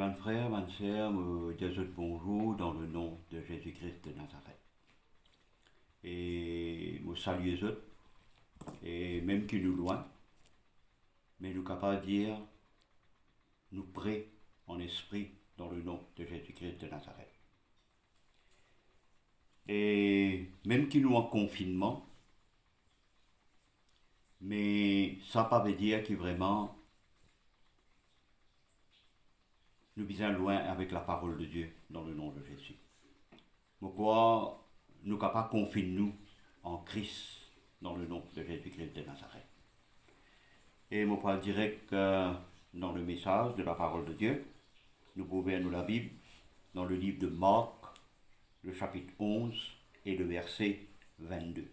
Mes frères, mes sœurs, me disent bonjour dans le nom de Jésus-Christ de Nazareth. Et me salue eux autres, et même qui nous loin, mais nous capables de dire, nous prêts en esprit dans le nom de Jésus-Christ de Nazareth. Et même qui nous en confinement, mais ça ne veut pas dire que vraiment nous sommes loin avec la parole de Dieu dans le nom de Jésus. Pourquoi nous sommes capables de confiner nous en Christ dans le nom de Jésus-Christ de Nazareth. Et je parle direct dans le message de la parole de Dieu. Nous pouvons nous la Bible dans le livre de Marc, le chapitre 11 et le verset 22.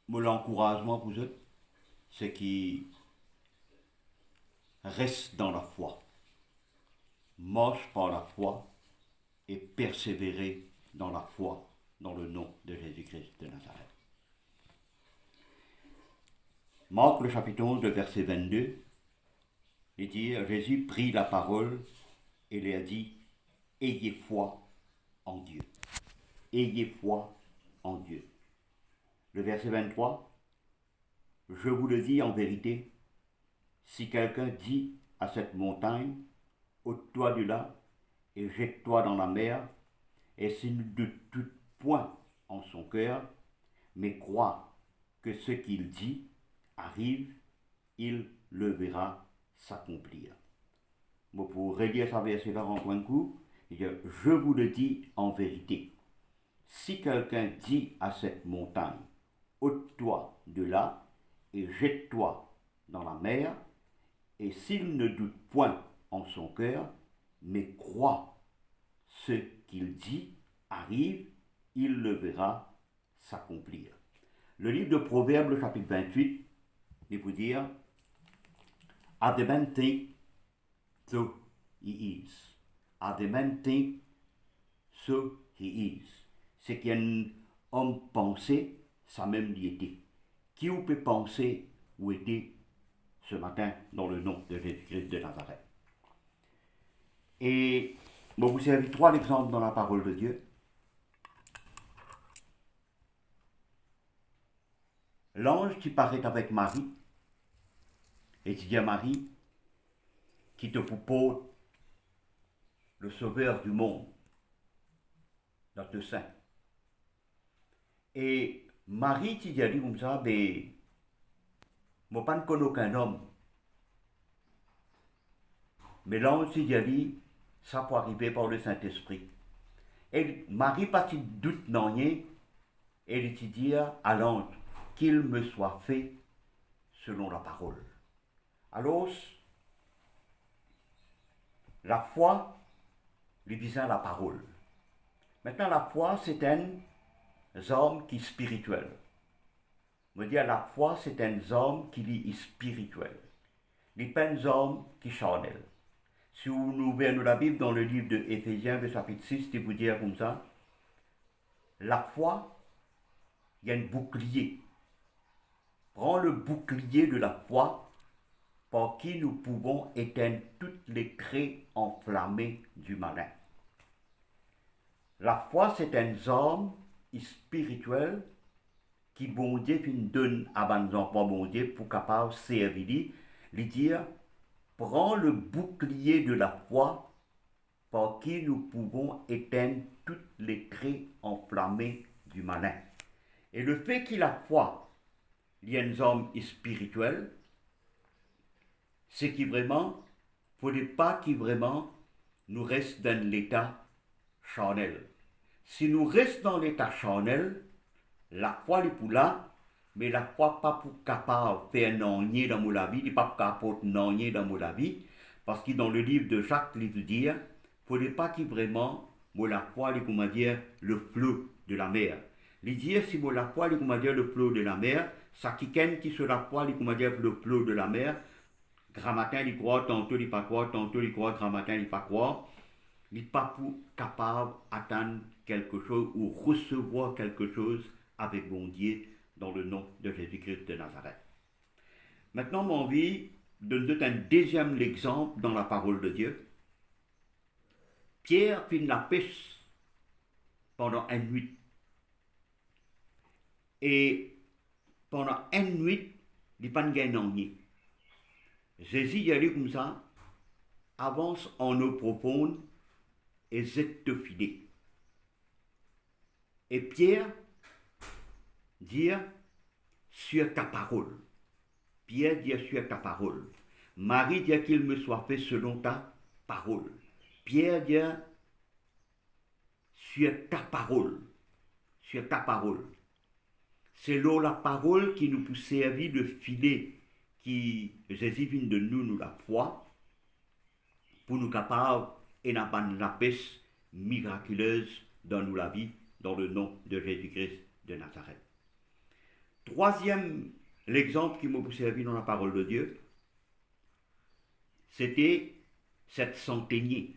L'encouragement pour eux, c'est qu'ils restent dans la foi, marchent par la foi et persévérer dans la foi dans le nom de Jésus-Christ de Nazareth. Marc, le chapitre 11, le verset 22, il dit, Jésus prit la parole et lui a dit, ayez foi en Dieu. Ayez foi en Dieu. Le verset 23, je vous le dis en vérité, si quelqu'un dit à cette montagne, ôte-toi de là et jette-toi dans la mer, et s'il ne doute point en son cœur, mais croit que ce qu'il dit arrive, il le verra s'accomplir. Bon, pour relire ce verset-là en point de coup, il dit, je vous le dis en vérité, si quelqu'un dit à cette montagne, ôte-toi de là et jette-toi dans la mer, et s'il ne doute point en son cœur, mais croit ce qu'il dit arrive, il le verra s'accomplir. Le livre de Proverbes, le chapitre 28, il vous dire, a the man think, so he is. A the man think, so he is. C'est qu'un homme pensait, ça même l'y était. Qui vous peut penser où était ce matin dans le nom de Jésus-Christ de Nazareth. Et je vous servis trois exemples dans la parole de Dieu. L'ange qui paraît avec Marie, et qui dit à Marie, qui te propose le sauveur du monde, notre saint. Et Marie qui dit comme ça, ben, moi pas ne connais aucun homme. Mais l'ange qui dit, ça peut arriver par le Saint-Esprit. Et Marie pas de doute non rien, elle dit dire à l'ange qu'il me soit fait selon la parole. Alors, la foi, lui disant la parole. Maintenant, la foi, c'est un homme qui est spirituel. Je veux dire, la foi, c'est un homme qui est spirituel. Il n'est pas un homme qui est charnel. Si vous ouvrez la Bible dans le livre de Éphésiens, le chapitre 6, il vous dit comme ça, la foi, il y a un bouclier. Prends le bouclier de la foi par qui nous pouvons éteindre toutes les traits enflammés du malin. La foi, c'est un homme spirituel qui, bon Dieu, donne à nos enfants, bon Dieu, pour capable servir, lui dire, prends le bouclier de la foi par qui nous pouvons éteindre toutes les traits enflammés du malin. Et le fait qu'il a foi, il y a un homme spirituel, c'est qu'il vraiment, il ne faut pas qu'il vraiment nous reste dans l'état charnel. Si nous restons dans l'état charnel, la foi est pour là, mais la foi pas pour capable de faire non dans mon vie, il n'est pas capable de non dans mon vie, parce que dans le livre de Jacques, il veut dire, il ne faut pas qu'il vraiment, moi la foi, il comment dire, le flot de la mer. Il dit, si moi la foi, il comment dire, le flot de la mer, ça qui sur la foi, il comment dire, le flot de la mer, grammatin, il croit, tantôt il pas croire, tantôt il croit, grammatin, il pas croire, il n'est pas pour capable d'atteindre quelque chose ou recevoir quelque chose avec bon Dieu dans le nom de Jésus-Christ de Nazareth. Maintenant, mon vie, donner un deuxième exemple dans la parole de Dieu. Pierre fit la pêche pendant une nuit. Et pendant une nuit, il n'y a pas de gain. Jésus y allait comme ça, avance en eau profonde et jette te filet. Et Pierre dit sur ta parole. Pierre dit sur ta parole. Marie dit qu'il me soit fait selon ta parole. Pierre dit sur ta parole. Sur ta parole. C'est là la parole qui nous peut servir de filet qui Jésus vient de nous la foi pour nous capables et n'abanner la pêche miraculeuse dans nous la vie dans le nom de Jésus-Christ de Nazareth. Troisième, l'exemple qui m'a servi dans la parole de Dieu, c'était cette centenier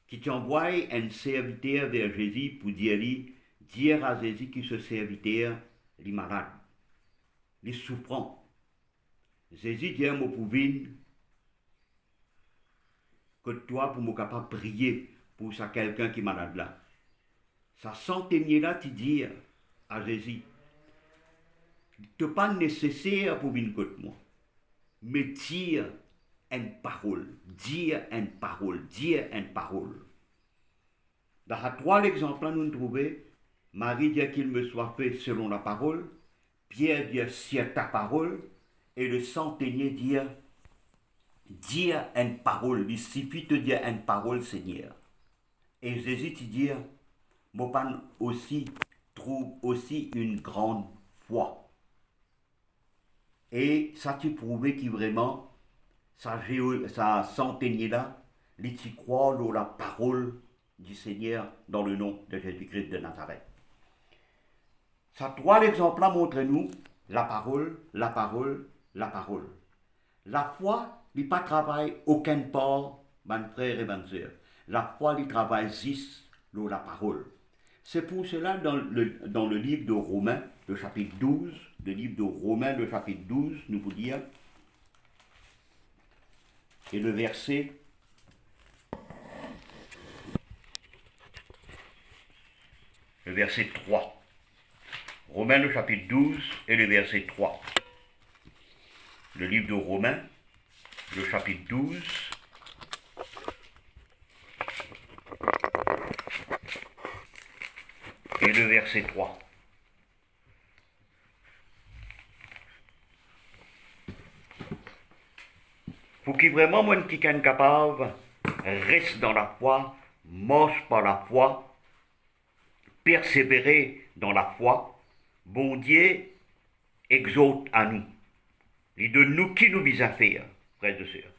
qui t'envoie un serviteur vers Jésus pour dire à Jésus que ce serviteur est malade, il est souffrant. Jésus dit à mon pouvine que toi, pour me capable de prier pour ça quelqu'un qui est malade là. Ça centenier là, tu dis à Jésus, ce n'est pas nécessaire pour venir contre moi, mais dire une parole, dire une parole, dire une parole. Dans les trois exemples, nous trouvons, Marie dit qu'il me soit fait selon la parole, Pierre dit sur ta parole, et le centenier dit dire une parole, il suffit de dire une parole, Seigneur. Et Jésus te dit, mon pan aussi trouve aussi une grande foi. Et ça tu prouvé que vraiment, ça centenier là, il t'y croit dans la parole du Seigneur dans le nom de Jésus-Christ de Nazareth. Ça trois exemples là montrent-nous la parole, la parole, la parole. La foi n'est pas travail aucun part, mes frères et mes sœurs. La foi, il travaille juste dans la parole. C'est pour cela, dans le livre de Romains, le chapitre 12, le livre de Romains, le chapitre 12, nous vous dire, et le verset 3. Romains, le chapitre 12, et le verset 3. Le livre de Romains, le chapitre 12, et le verset 3. Pour qui vraiment, moi, qui est capable, reste dans la foi, marche par la foi, persévérer dans la foi, bon Dieu exhorte à nous. Il de nous qui nous vise à faire, frères et sœurs.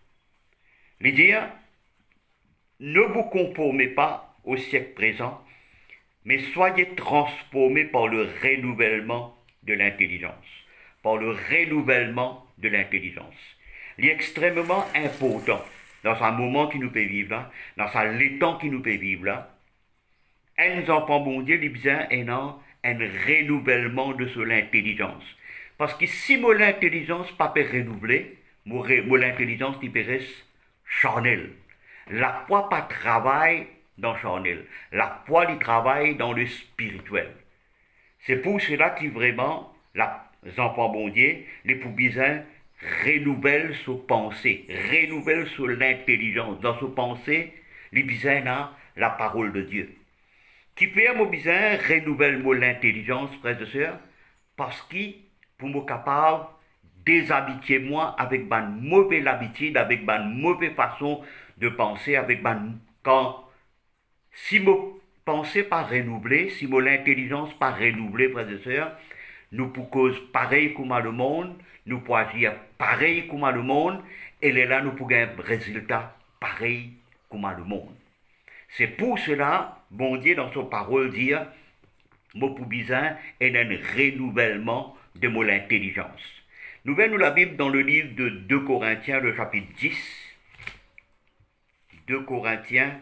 Il dit, ne vous conformez pas au siècle présent, mais soyez transformés par le renouvellement de l'intelligence. Par le renouvellement de l'intelligence. Il est extrêmement important, dans un moment qui nous peut vivre là, dans un l'étang qui nous peut vivre là, un enfant bon Dieu, il y a un renouvellement de l'intelligence. Parce que si mon intelligence pas peut renouveler, mon intelligence qui peut rester charnelle. La foi pas travaille dans charnel. La foi il travaille dans le spirituel. C'est pour cela que vraiment, les enfants bon Dieu, les poubisins renouvellent ses pensées, renouvellent sur l'intelligence. Dans ses pensées, les bisins ont la parole de Dieu. Qui fait mon bisin renouvelle l'intelligence, frères et sœurs, parce que pour me capable déshabituer moi avec une mauvaise habitude, avec une mauvaise façon de penser, avec quand si mon pensée pas renouvelée, si mon intelligence pas renouvelée, frères et sœurs, nous pour cause pareil comme le monde, nous pour agir pareil comme le monde, et là nous pour gagner un résultat pareil comme le monde. C'est pour cela, bon Dieu dans son parole dit, mon poubizin est un renouvellement de mon intelligence. Nous venons la Bible dans le livre de 2 Corinthiens, le chapitre 10. 2 Corinthiens,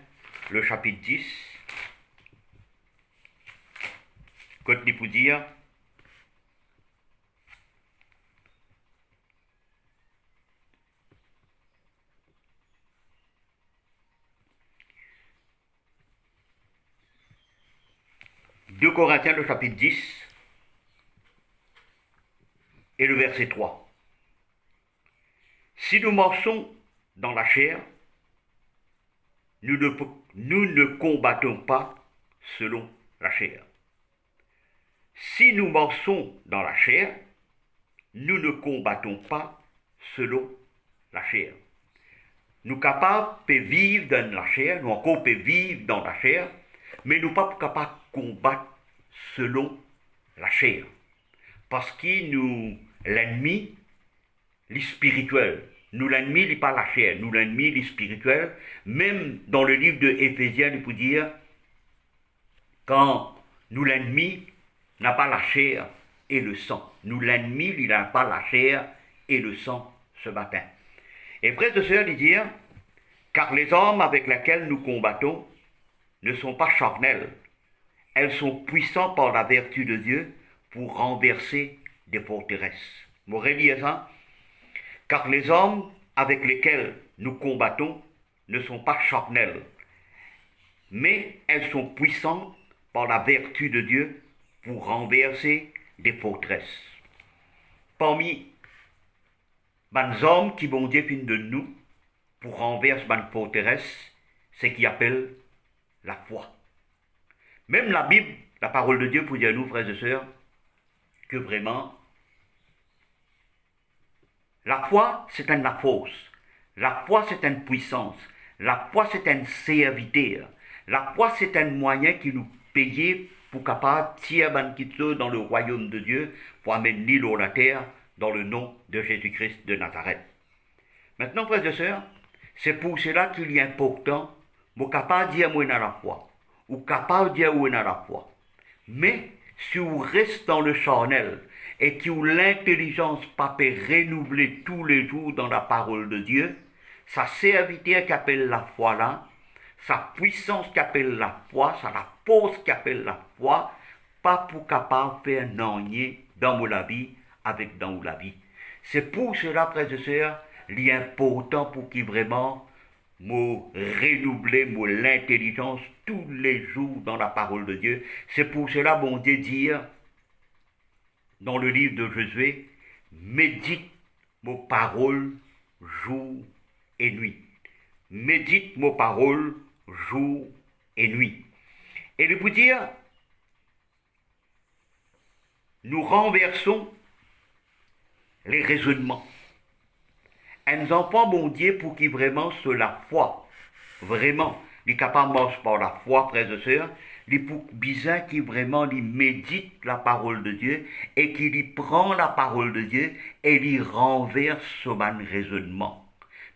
le chapitre 10. Quand il faut dire, 2 Corinthiens, le chapitre 10 et le verset 3. Si nous marchons dans la chair, nous ne combattons pas selon la chair. Si nous marchons dans la chair, nous ne combattons pas selon la chair. Nous sommes capables de vivre dans la chair, nous encore vivre dans la chair, mais nous ne sommes pas capables de combattre selon la chair. Parce que nous, l'ennemi, les spirituel. Nous, l'ennemi, n'est pas la chair. Nous, l'ennemi, les spirituel. Même dans le livre de Éphésiens, il peut dire, quand nous, l'ennemi, n'a pas la chair et le sang. Nous, l'ennemi, il n'a pas la chair et le sang ce matin. Et frères et sœurs, il dit, car les armes avec lesquelles nous combattons ne sont pas charnelles. Elles sont puissantes par la vertu de Dieu pour renverser des forteresses. Vous relire ça? Car les armes avec lesquelles nous combattons ne sont pas charnelles, mais elles sont puissantes par la vertu de Dieu pour renverser des forteresses. Parmi les hommes qui vont dire de nous pour renverser les forteresses, c'est ce qu'ils appellent la foi. Même la Bible, la parole de Dieu, pour dire à nous, frères et sœurs, que vraiment, la foi, c'est la force. La foi, c'est une puissance. La foi, c'est un serviteur. La foi, c'est un moyen qui nous paye pour capable tirer dans le royaume de Dieu, pour amener l'île à la terre, dans le nom de Jésus-Christ de Nazareth. Maintenant, frères et sœurs, c'est pour cela qu'il est important, de capable de dire moi dans la foi, ou capable de dire moi dans la foi. Mais, si vous restez dans le charnel, et que l'intelligence pas peut renouveler tous les jours dans la parole de Dieu, sa serviteur qu'appelle la foi là, sa puissance qu'appelle la foi, sa force qu'appelle la foi, pas pour capable de faire nanier dans la vie avec dans la vie. C'est pour cela, frères et sœurs, il est important pour qu'il vraiment me renouveler l'intelligence tous les jours dans la parole de Dieu. C'est pour cela, bon Dieu dit dans le livre de Josué, médite mes paroles jour et nuit. Médite mes paroles jour et nuit. Et de vous dire, nous renversons les raisonnements. Un enfant, bon Dieu, pour qu'il vraiment sur la foi, vraiment, il est capable de marcher par la foi, frères et sœurs, il est pour bizarre qu'il vraiment il médite la parole de Dieu et qu'il y prend la parole de Dieu et il renverse son raisonnement.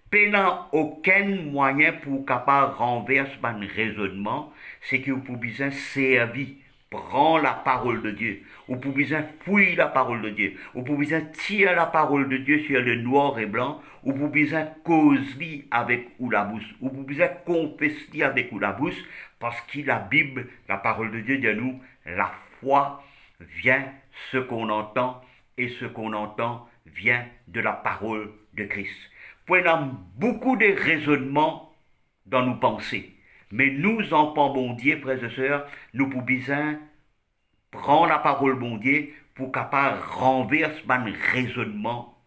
Pénant aucun moyen pour capable renverser son raisonnement, c'est que vous pouvez bien servir. Prends la parole de Dieu. Vous pouvez bien fouiller la parole de Dieu. Vous pouvez bien tirer la parole de Dieu sur le noir et blanc. Vous pouvez bien causer avec ou la bouche. Vous pouvez bien confesser avec ou la bouche. Parce que la Bible, la parole de Dieu dit à nous, la foi vient ce qu'on entend et ce qu'on entend vient de la parole de Christ. Pour y avoir beaucoup de raisonnements dans nos pensées. Mais nous, enfants bon Dieu, frères et sœurs, nous pouvons bien prendre la parole bon Dieu pour capable renverser un raisonnement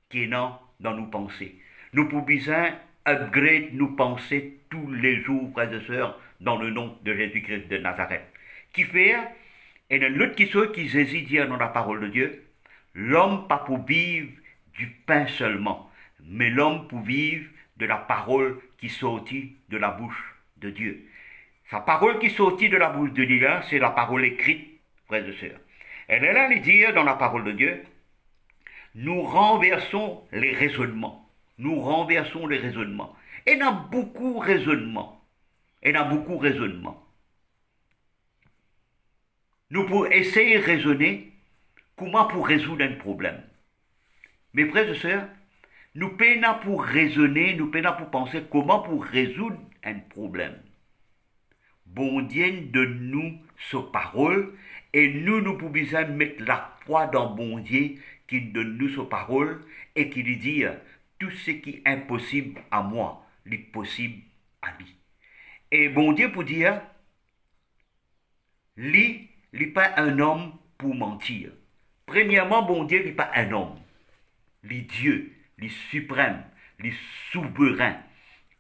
qui est dans nos pensées. Nous pouvons bien upgrade nos pensées tous les jours, frères et sœurs, dans le nom de Jésus-Christ de Nazareth. Qui fait, et l'autre qui hésite dire dans la parole de Dieu, l'homme pas pour vivre du pain seulement, mais l'homme pour vivre de la parole qui sortit de la bouche de Dieu. Sa parole qui sortit de la bouche de Dieu, c'est la parole écrite, frères et sœurs. Elle est là, elle dit dans la parole de Dieu, nous renversons les raisonnements. Nous renversons les raisonnements. Et il y a beaucoup de raisonnements. Nous pouvons essayer de raisonner comment pour résoudre un problème. Mes frères et sœurs, nous peinons pour raisonner, nous peinons pour penser comment pour résoudre un problème. Bon Dieu donne nous sa parole et nous pouvons mettre la foi dans bon Dieu qui donne nous sa parole et qui lui dit tout ce qui est impossible à moi, est possible à lui. Et bon Dieu pour dire, lui, il n'est pas un homme pour mentir. Premièrement, bon Dieu, il n'est pas un homme. Il est Dieu, il est suprême, il est souverain.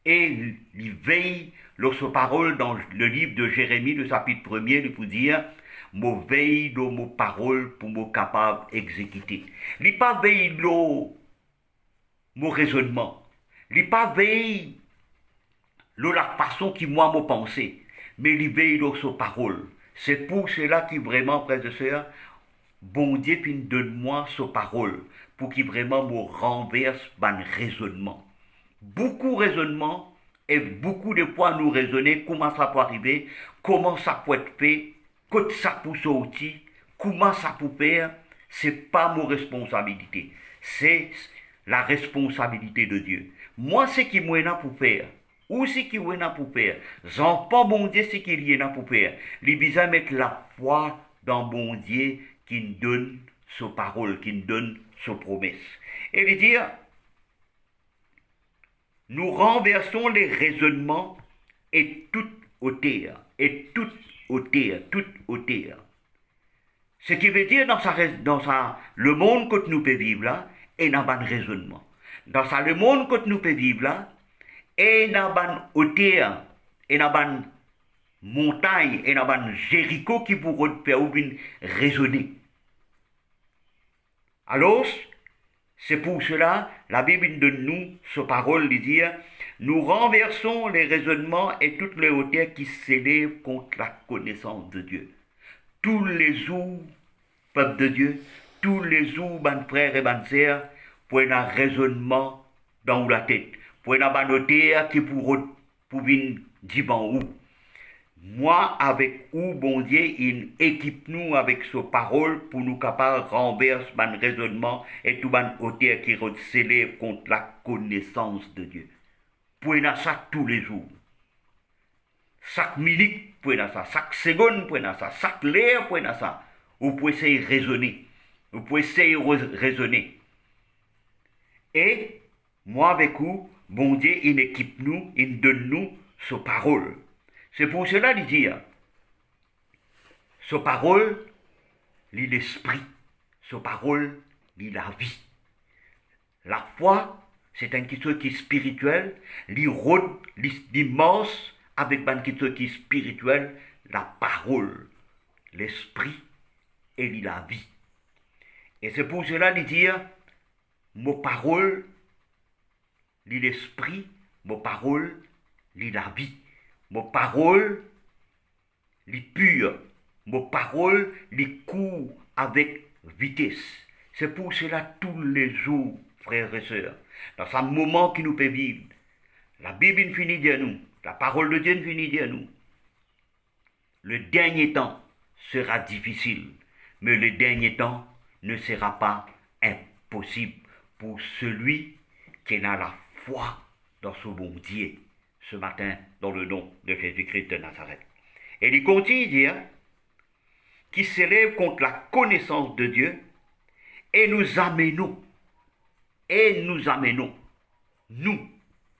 Et il veille lorsque parole dans le livre de Jérémie, le chapitre 1er, il peut dire, mo veille de mon parole pour me capable d'exécuter. Il n'est pas veille de mon raisonnement. Il n'est pas veille de la façon qui moi me penser. Mais il veille de sa parole. C'est pour cela que vraiment, frères et sœurs, bon Dieu donne-moi sa parole pour qu'il vraiment me renverse mon raisonnement. Beaucoup de raisonnements et beaucoup de fois nous raisonner comment ça peut arriver, comment ça peut être fait, quand ça peut sortir, comment ça peut faire, c'est pas mon responsabilité. C'est la responsabilité de Dieu. Moi, c'est qui moi pour faire. Ou c'est qui moi pour faire. J'entends bon Dieu, c'est qu'il y en a pour faire. Il besoin mettre la foi dans bon Dieu qui nous donne sa parole, qui nous donne sa promesse. Et il dit, nous renversons les raisonnements et toute hauteur, toute hauteur. Ce qui veut dire le monde que nous pouvons vivre là, et dans un raisonnement. Le monde que nous pouvons vivre là, et dans une hauteur, et dans une montagne, et dans un Jéricho qui pourrait faire raisonner. Alors, c'est pour cela, la Bible donne nous sa parole de dire, nous renversons les raisonnements et toutes les hauteurs qui s'élèvent contre la connaissance de Dieu. Tous les jours, peuple de Dieu, tous les jours, mes frères et mes sœurs, pour un raisonnement dans la tête, pour un hauteur qui pour venir dire où. Moi, avec où, bon Dieu, il équipe nous avec sa parole pour nous capables de renverser mon raisonnement et tout mon hauteur qui s'élève contre la connaissance de Dieu. Pour ça tous les jours. Chaque minute, pour ça. Chaque seconde, pour ça. Chaque heure, pour ça. Vous pouvez essayer de raisonner. Vous pouvez essayer de raisonner. Et, moi, avec vous, bon Dieu, il équipe nous, il donne nous sa parole. C'est pour cela qu'il dit, sa parole, lit l'esprit, sa parole, lit la vie. La foi, c'est un quelque chose qui est spirituel, l'immense avec un quelque chose qui est spirituel, la parole, l'esprit et la vie. Et c'est pour cela qu'il dit, mon parole, lit l'esprit, mon parole, lit la vie. Mon parole, les pure. Mon parole, les court avec vitesse. C'est pour cela tous les jours, frères et sœurs, dans ce moment qui nous peut vivre, la Bible finit de nous, la parole de Dieu finit de nous. Le dernier temps sera difficile, mais le dernier temps ne sera pas impossible pour celui qui a la foi dans ce bon Dieu. Ce matin, dans le nom de Jésus-Christ de Nazareth. Et il continue de dire, qui s'élève contre la connaissance de Dieu, et nous amenons, nous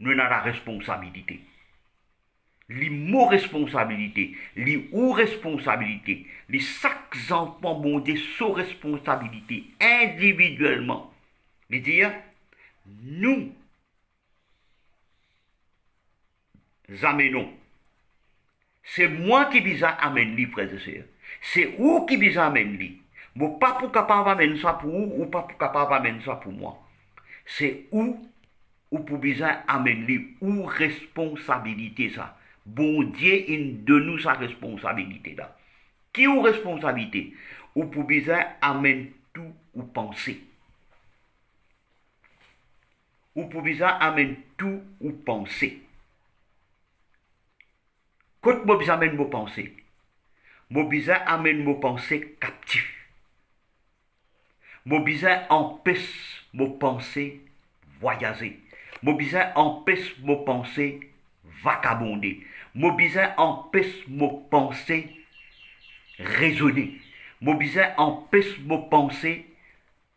avons la responsabilité. Les mots responsabilité, les ou responsabilité, les chaque enfant, bon Dieu, sous responsabilité, individuellement. Il dit, nous amenons. C'est moi qui vise à amener, frères et sœurs. C'est où qui vise à amener. Moi, pas pour capable amener ça pour vous, ou pas pour capable amener ça pour moi. C'est où, ou pour vise à amener, ou responsabilité ça. Bon Dieu, il donne nous sa responsabilité là. Qui ou responsabilité? Ou pour vise à amener tout ou penser. Ou pour vise à amener tout ou penser. Quand je amène mes pensées, je amène mes pensées captives. Je empêche mes pensées voyager. Je empêche mes pensées vagabonder. Je empêche mes pensées raisonner. Je empêche mes pensées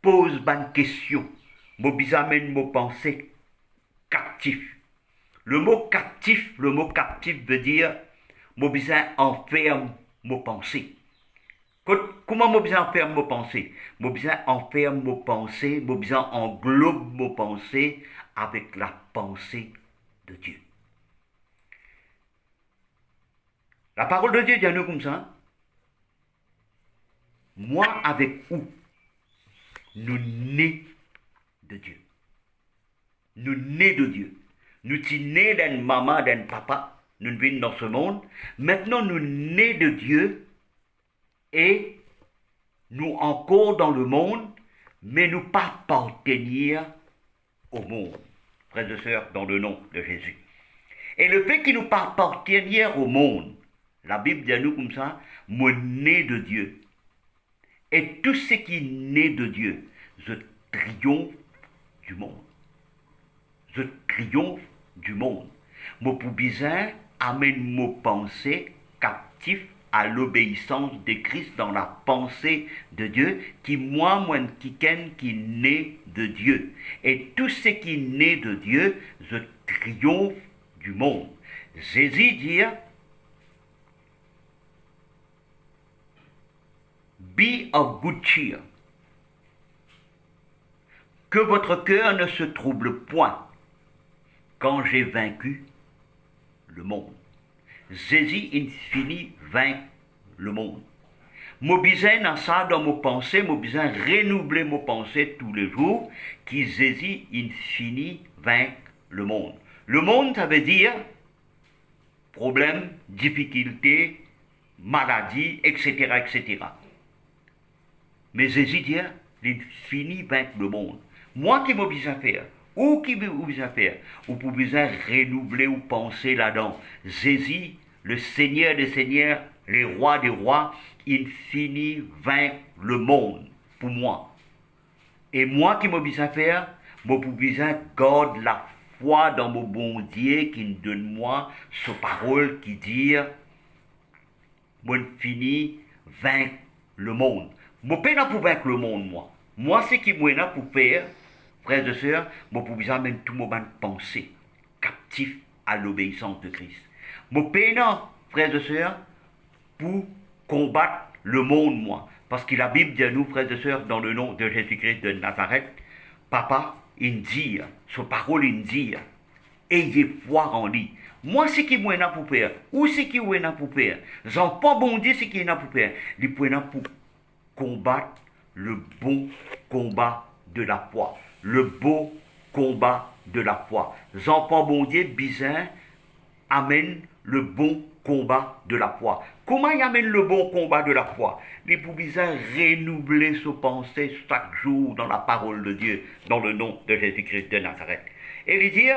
poser bonne question. Je amène mes pensées captives. Le mot captif veut dire mon besoin enferme mes pensées. Comment moi besoin faire mes pensées? Moi besoin en faire mes pensées, moi besoin englobe mes pensées avec la pensée de Dieu. La parole de Dieu dit à nous comme ça. Moi avec où? Nous nés de Dieu. Nous nés de Dieu. Nous sommes nés d'un maman, d'un papa. Nous venons dans ce monde. Maintenant, nous nés de Dieu et nous encore dans le monde, mais nous pas appartenir au monde. Frères et sœurs, dans le nom de Jésus. Et le fait qu'il nous pas appartenir au monde, la Bible dit à nous comme ça, moi né de Dieu. Et tout ce qui est né de Dieu, je triomphe du monde. Je triomphe du monde. Mon poubizin amène mon pensée captif à l'obéissance de Christ dans la pensée de Dieu, qui moi, qui est né de Dieu. Et tout ce qui est né de Dieu, je triomphe du monde. Jésus dit, be of good cheer. Que votre cœur ne se trouble point quand j'ai vaincu le monde. Jésus il finit vaincre le monde. Moi besoin dans ça dans mes pensées, moi besoin renouveler mes pensées tous les jours, qui Jésus il finit vaincre le monde. Le monde ça veut dire problème, difficulté, maladie, etc., etc. Mais Jésus dit, il finit vaincre le monde. Moi qui m'oblige à faire, ou qui m'oblige à faire, ou pour besoin renouveler ou penser là-dedans. Jésus, le Seigneur des Seigneurs, les rois des rois, il finit vaincre le monde pour moi. Et moi qui m'oblige à faire, moi pour besoin garde la foi dans mon bon Dieu qui me donne moi ce parole qui dit, moi fini vaincre le monde. Moi pas pour vaincre le monde moi. Moi c'est qui moi là pour faire, frères et sœurs, moi pour besoin mettre tout mon pensée captif à l'obéissance de Christ. Moi pas frères et sœurs, pour combattre le monde moi. Parce que la Bible dit à nous, frères et sœurs, dans le nom de Jésus-Christ de Nazareth, papa, il dit, sa parole, il dit, ayez foi en lui. Moi, c'est qui moi pour faire. Ou c'est qui moi pour faire. J'en pas bon Dieu, c'est qui moi pour faire. Il pour combattre le bon combat de la foi. Le beau combat de la foi. J'en pas bon Dieu, bizarre, amène le bon combat de la foi. Comment il amène le bon combat de la foi? Il pour bizarre renouveler ses pensées chaque jour dans la parole de Dieu, dans le nom de Jésus-Christ de Nazareth. Et il dit,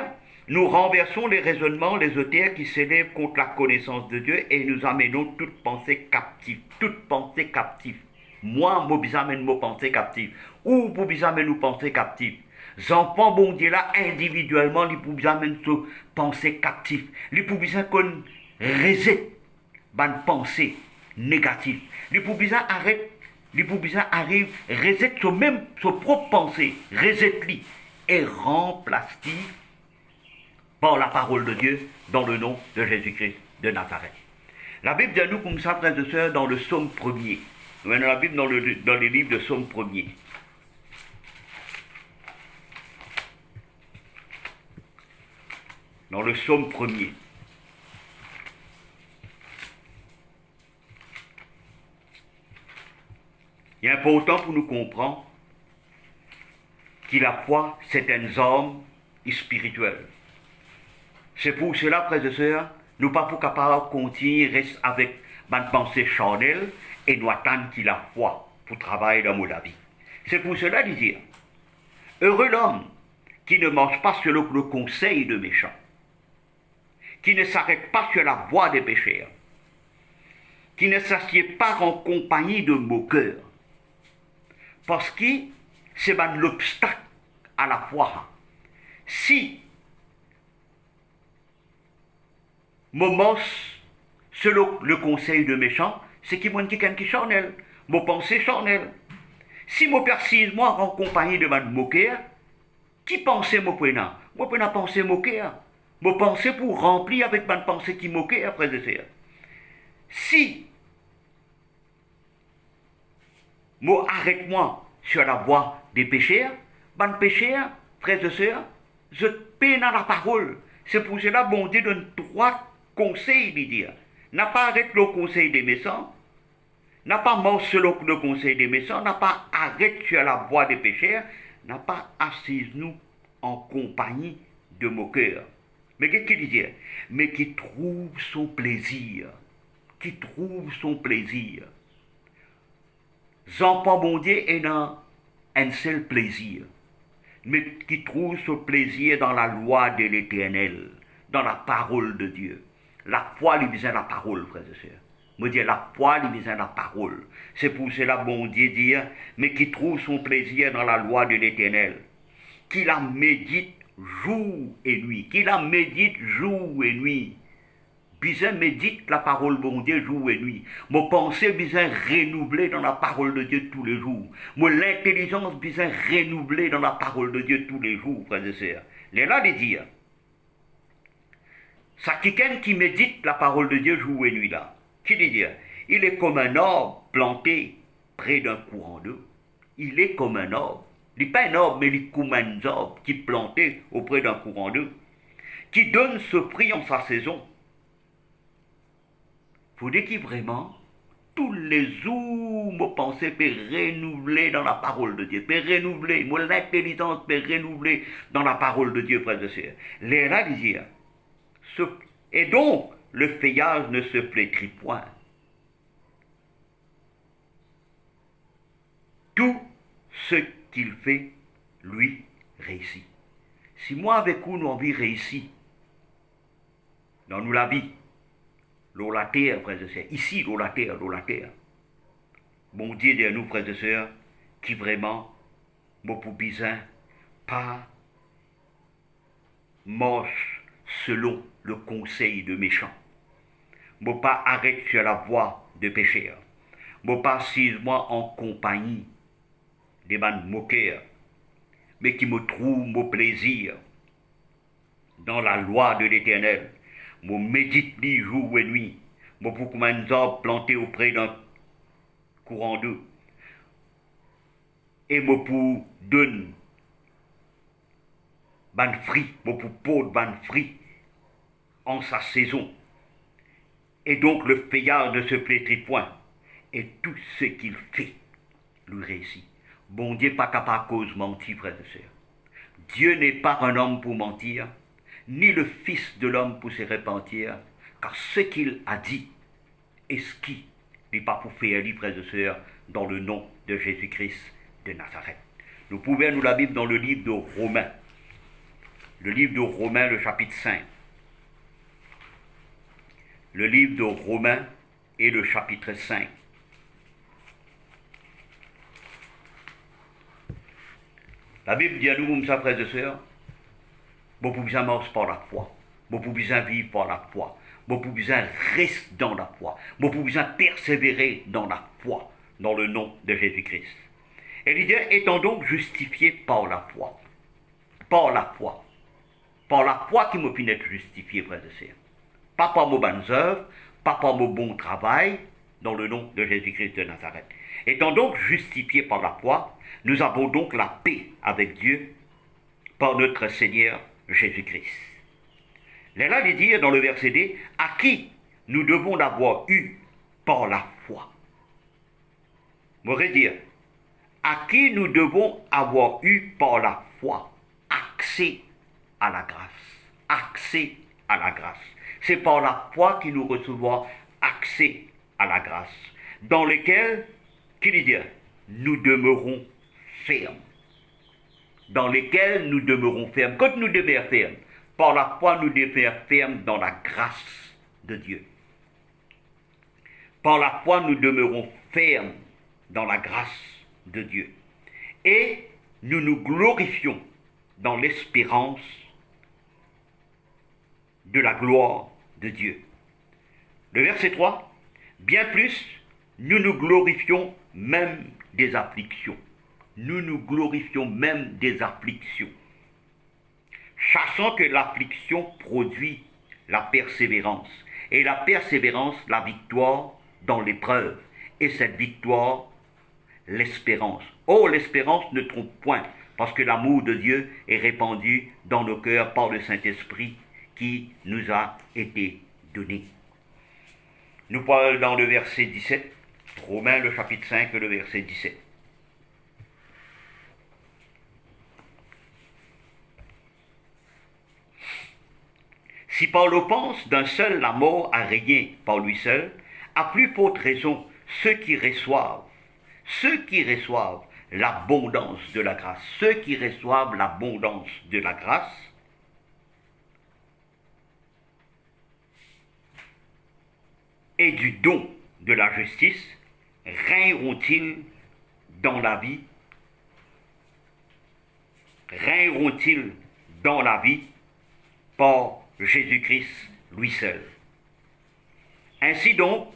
nous renversons les raisonnements, les auteurs qui s'élèvent contre la connaissance de Dieu et nous amenons toute pensée captive. Toute pensée captive. Moi, je amène mes pensées captives. Ou vous amène nos pensées captives. J'entends bon Dieu là, individuellement, les pour amène nos pensées captives. Les pour qu'on reset ban pensée négative. Les pour arrête, les pour arrive, reset son propre pensée, reset-li et remplace-li par la parole de Dieu dans le nom de Jésus-Christ de Nazareth. La Bible dit à nous comme ça, frères et sœurs, dans le psaume 1er. Nous avons la Bible dans les livres de psaume 1er. Dans le psaume 1er. Il est important pour nous comprendre que la foi, c'est un homme spirituel. C'est pour cela, frères et sœurs, nous ne sommes pas capables de continuer rester avec une pensée charnelle et nous attendre qu'il a foi pour travailler dans la vie. C'est pour cela de dire, heureux l'homme qui ne marche pas selon le conseil de méchants, qui ne s'arrête pas sur la voie des pécheurs, qui ne s'assied pas en compagnie de moqueurs, parce que c'est l'obstacle à la foi. Si moment selon le conseil de méchants, c'est qui moi quelqu'un qui charnel, mon pensée charnel. Si moi persiste moi en compagnie de ma moqueur, qui pensait moi prenant? Moi prenant penser moqueur. Moi pensée pour remplir avec ma pensée qui moquait après de faire. Si Moi, arrête-moi sur la voie des pécheurs. Ban pécheurs, frères et sœurs, je peine dans la parole. C'est pour cela bon Dieu donne trois conseils, il dit. N'a pas arrêté le conseil des méchants, n'a pas mort selon le conseil des méchants, n'a pas arrêté sur la voie des pécheurs, n'a pas assis nous en compagnie de moqueurs. Mais qu'est-ce qu'il dit? Mais qui trouve son plaisir. Qui trouve son plaisir. J'entends bon Dieu est dans un seul plaisir. Mais qui trouve son plaisir dans la loi de l'Éternel, dans la parole de Dieu. La foi lui vient la parole, frères et sœurs. Me dire la foi lui vient la parole. C'est pour cela bon Dieu dit, mais qui trouve son plaisir dans la loi de l'Éternel, qui la médite jour et nuit, qui la médite jour et nuit. Besoin médite la parole bon Dieu jour et nuit. Mon pensée besoin renouvelée dans la parole de Dieu tous les jours. Mon intelligence besoin renouvelée dans la parole de Dieu tous les jours, frères et sœurs. Les là de dire, ça quelqu'un qui médite la parole de Dieu jour et nuit là. Qui dit dire, il est comme un arbre planté près d'un courant d'eau. Il est comme un arbre. Il n'est pas un arbre, mais il est comme un arbre qui est planté auprès d'un courant d'eau, qui donne ce fruit en sa saison. Il faut dire que vraiment, tous les jours, mes pensées peuvent renouveler dans la parole de Dieu, peuvent renouveler, mon intelligence peut renouveler dans la parole de Dieu, frères et sœurs. Les là, dire, et donc, le feuillage ne se flétrit point. Tout ce qu'il fait, lui, réussit. Si moi, avec vous, nous envie réussir, dans nous la vie, l'eau la terre, frères et sœurs, ici, l'eau la terre, l'eau la terre. Bon Dieu de nous, frères et sœurs, qui vraiment, mon poupizin, pas marche selon le conseil de méchants. Mon pas arrête sur la voie de pécheurs. Mon pas assise-moi en compagnie des man moqueurs, mais qui me trouvent mon plaisir dans la loi de l'Éternel. Mon médite ni jour et nuit. Mon pour comme un arbre planté auprès d'un courant d'eau. Et mon pour donne ban fruit, mon pour porte ban fruit en sa saison. Et donc le feuillard ne se flétrit point. Et tout ce qu'il fait lui réussit. Bon Dieu pas capable à cause mentir, frères et sœurs. Dieu n'est pas un homme pour mentir, ni le Fils de l'homme pour se repentir, car ce qu'il a dit est ce qui n'est pas pour faire, frères et sœurs, dans le nom de Jésus-Christ de Nazareth. Nous pouvons nous la Bible dans le livre de Romains. Le livre de Romains, le chapitre 5. Le livre de Romains et le chapitre 5. La Bible dit à nous, mes frères et sœurs, vous pouvez marcher par la foi, vous pouvez vivre par la foi, vous pouvez rester dans la foi, vous pouvez persévérer dans la foi, dans le nom de Jésus-Christ. Et l'idée étant donc justifié par la foi. Par la foi. Par la foi qui me finit d'être justifié, frères et sœurs. Pas par mes bonnes œuvres, pas par mon bon travail, dans le nom de Jésus-Christ de Nazareth. Étant donc justifiés par la foi, nous avons donc la paix avec Dieu par notre Seigneur Jésus-Christ. Là, il dit dans le verset D, à qui nous devons l'avoir eu par la foi. Je voudrais dire, à qui nous devons avoir eu par la foi accès à la grâce. Accès à la grâce. C'est par la foi que nous recevons accès à la grâce, dans lequel, qu'il dit, nous demeurons fermes. Dans lesquels nous demeurons fermes. Quand nous demeurons fermes, par la foi nous demeurons fermes dans la grâce de Dieu. Par la foi nous demeurons fermes dans la grâce de Dieu. Et nous nous glorifions dans l'espérance de la gloire de Dieu. Le verset 3, bien plus, nous nous glorifions même des afflictions. Nous nous glorifions même des afflictions. Sachant que l'affliction produit la persévérance. Et la persévérance, la victoire dans l'épreuve. Et cette victoire, l'espérance. Oh, l'espérance ne trompe point, parce que l'amour de Dieu est répandu dans nos cœurs par le Saint-Esprit qui nous a été donné. Nous parlons dans le verset 17, Romains le chapitre 5, le verset 17. Si par l'offense d'un seul la mort a régné par lui seul, à plus forte raison ceux qui reçoivent l'abondance de la grâce, ceux qui reçoivent l'abondance de la grâce, et du don de la justice, règneront-ils dans la vie, par Jésus-Christ lui seul. Ainsi donc,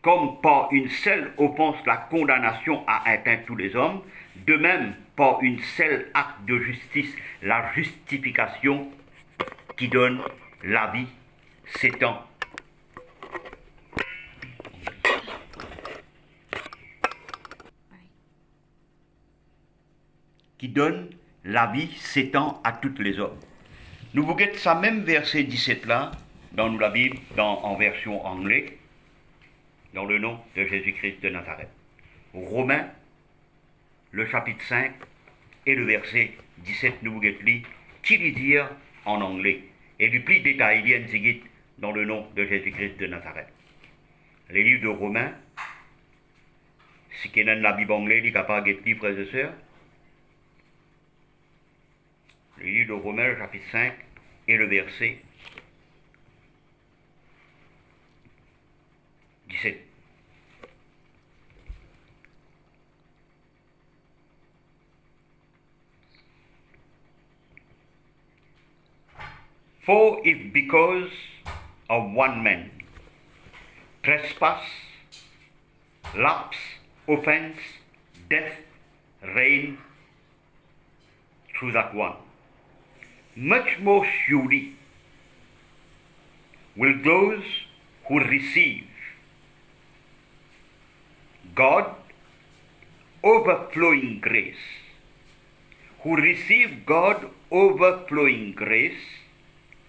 comme par une seule offense la condamnation a atteint tous les hommes, de même par une seule acte de justice la justification qui donne la vie s'étend. Qui donne la vie s'étend à toutes les hommes. Nous vous guettons ça même verset 17 là, dans la Bible, en version anglaise, dans le nom de Jésus-Christ de Nazareth. Romains, le chapitre 5 et le verset 17, nous vous guettons, qui lui dit en anglais, et du plus détaillé dans le nom de Jésus-Christ de Nazareth. Les livres de Romains, si quelqu'un a la Bible anglaise, il est capable de guetter, frères et sœurs. Le livre de Romains, le chapitre 5 et le verset 17. For if because of one man trespass, lapse, offense, death reign through that one, much more surely will those who receive God overflowing grace,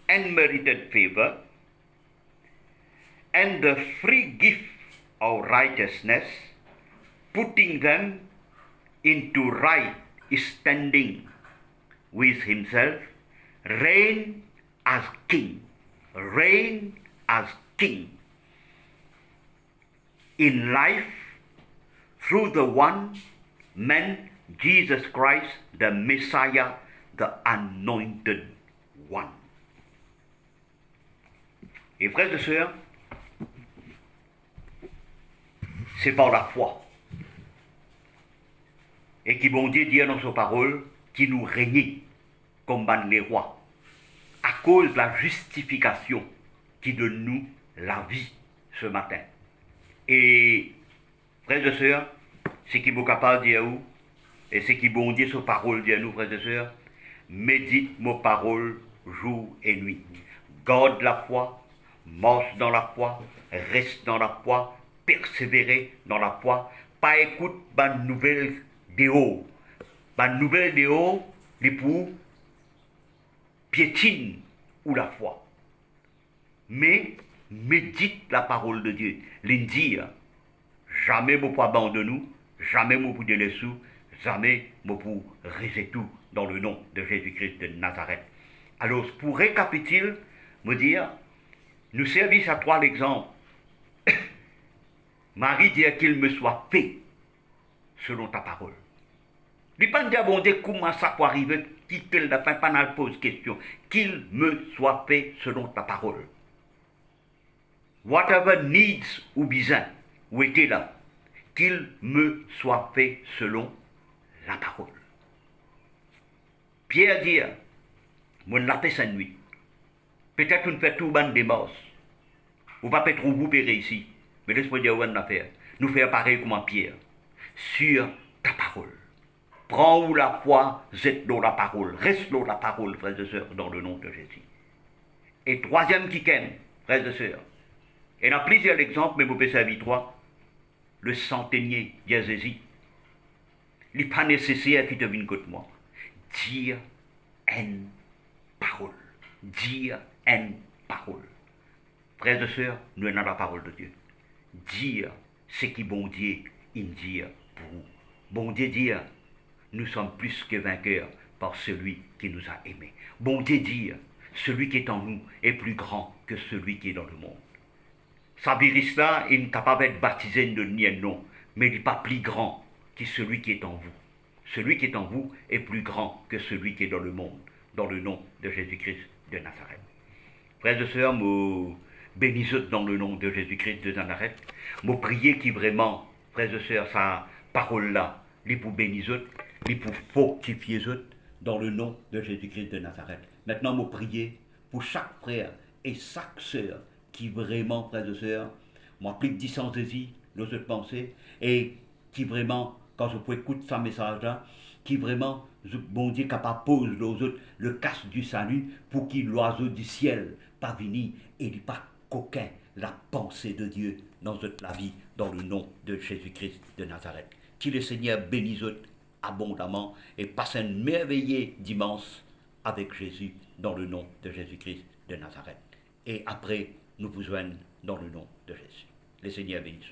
and merited favor, and the free gift of righteousness, putting them into right standing with himself, reign as king in life through the one man, Jesus Christ, the Messiah, the anointed one. Et frères et sœurs, c'est par la foi. Et qui bon Dieu dit dans sa parole, qui nous régnait comme ban les rois, à cause de la justification qui donne nous la vie ce matin. Et frères et sœurs, ce qui est capable de dire où, et ce qui bon Dieu sa parole dit à nous, frères et sœurs, médite mes paroles jour et nuit. Garde la foi, marche dans la foi, reste dans la foi, persévérer dans la foi, pas écoute ma nouvelle de haut. Ma nouvelle de haut, les pour piétine ou la foi. Mais médite la parole de Dieu. L'indier, jamais me pour abandonner nous, jamais me pour donner sous, jamais me pour rester tout dans le nom de Jésus-Christ de Nazareth. Alors, pour récapituler, me dire, nous servissons à trois l'exemple. Marie dit qu'il me soit fait selon ta parole. Il ne pas dire, bon Dieu, comment ça peut arriver, quitter le fin, pas dans pose question. Qu'il me soit fait selon ta parole. Whatever needs ou besoin, ou était là, qu'il me soit fait selon la parole. Pierre dit, moi ne l'a fait cette nuit. Peut-être qu'on fait tout ban des masses. Ou pas peut-être vous paierez ici. Mais laisse-moi dire où on a fait. Nous faire pareil comme en Pierre. Sur ta parole. Prends où la foi, zette dans la parole. Reste dans la parole, frères et sœurs, dans le nom de Jésus. Et troisième qui ken, frères et sœurs. Et il y a plusieurs exemples, mais vous pouvez servir trois. le centenier, dit Jésus. Il n'est pas nécessaire qu'il te vienne contre moi. Dire une parole. Dire une parole. Frères et sœurs, nous avons la parole de Dieu. Dire ce qui bon Dieu, il dit pour vous. Bon Dieu dit, nous sommes plus que vainqueurs par celui qui nous a aimés. Bon Dieu dit, celui qui est en nous est plus grand que celui qui est dans le monde. Sabiris là, il n'est capable d'être baptisé de ni un nom, mais il n'est pas plus grand que celui qui est en vous. Celui qui est en vous est plus grand que celui qui est dans le monde, dans le nom de Jésus-Christ de Nazareth. Frères et sœurs, me bénissez dans le nom de Jésus-Christ de Nazareth. Me priez qui vraiment, frères et sœurs, sa parole-là, les pour bénissez, les pour fortifier dans le nom de Jésus-Christ de Nazareth. Maintenant, me priez pour chaque frère et chaque sœur qui vraiment, frères et sœurs, m'applique 10 ans nos autres pensées, et qui vraiment, quand je peux écouter ce message-là, qui vraiment, bon Dieu, capable pose aux autres le casse du salut pour qu'il l'oiseau du ciel pas venir et il pas coquin la pensée de Dieu dans toute la vie, dans le nom de Jésus-Christ de Nazareth. Que le Seigneur bénisse abondamment et passe un merveilleux dimanche avec Jésus dans le nom de Jésus-Christ de Nazareth. Et après, nous vous joignons dans le nom de Jésus. Le Seigneur bénisse.